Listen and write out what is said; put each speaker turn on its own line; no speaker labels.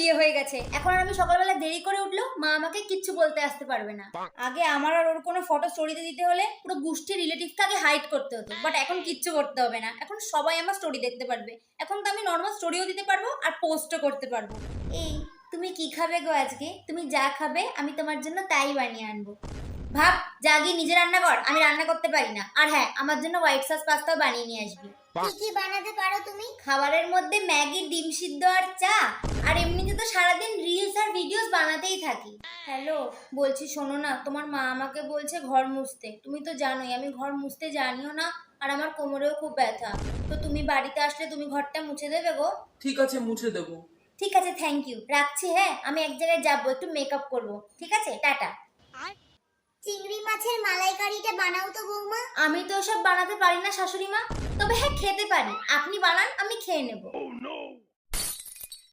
বিয়ে হয়ে গেছে, এখন আর আমি সকালবেলা দেরি করে উঠলেও মা আমাকে কিচ্ছু বলতে আসতে পারবে না। আগে আমার আর ওর কোনো ফটো স্টোরিতে দিতে হলে পুরো গোষ্ঠী রিলেটিভকে আগে হাইড করতে হতো, বাট এখন কিচ্ছু করতে হবে না, এখন সবাই আমার স্টোরি দেখতে পারবে। এখন তো আমি নর্মাল স্টোরিও দিতে পারবো আর পোস্টও করতে পারবো। এই তুমি কি খাবে গো আজকে? তুমি যা খাবে আমি তোমার জন্য তাই বানিয়ে আনবো। ভাব, যা গিয়ে নিজে রান্না কর, আমি রান্না করতে পারি না। আর হ্যাঁ, আমার জন্য হোয়াইট সস পাস্তাও বানিয়ে নিয়ে আসবি।
কি কি বানাতে পারো তুমি?
খাবারের মধ্যে ম্যাগি, ডিম সিদ্ধ আর চা। আর এমনিতে তো সারাদিন রিলস আর ভিডিওস বানাতেই থাকি। হ্যালো, বলছি শোনো না, তোমার মা আমাকে বলছে ঘর মুছতে। তুমি তো জানোই আমি ঘর মুছতে জানিও না, আর আমার কোমরেও খুব ব্যথা। তো তুমি বাড়িতে আসলে তুমি ঘরটা মুছে দেবে গো?
ঠিক আছে, মুছে দেবো।
ঠিক আছে, থ্যাংক ইউ, রাখছি। হ্যাঁ, আমি এক জায়গায় যাবো, একটু মেকআপ করবো। ঠিক আছে, টাটা।
চিংড়ি মাছের মালাইকারিটা বানাও তো বৌমা।
আমি তো ওসব বানাতে পারি না শাশুড়ি মা, তবে হ্যাঁ খেতে পারি। আপনি বানান, আমি খেয়ে নেব।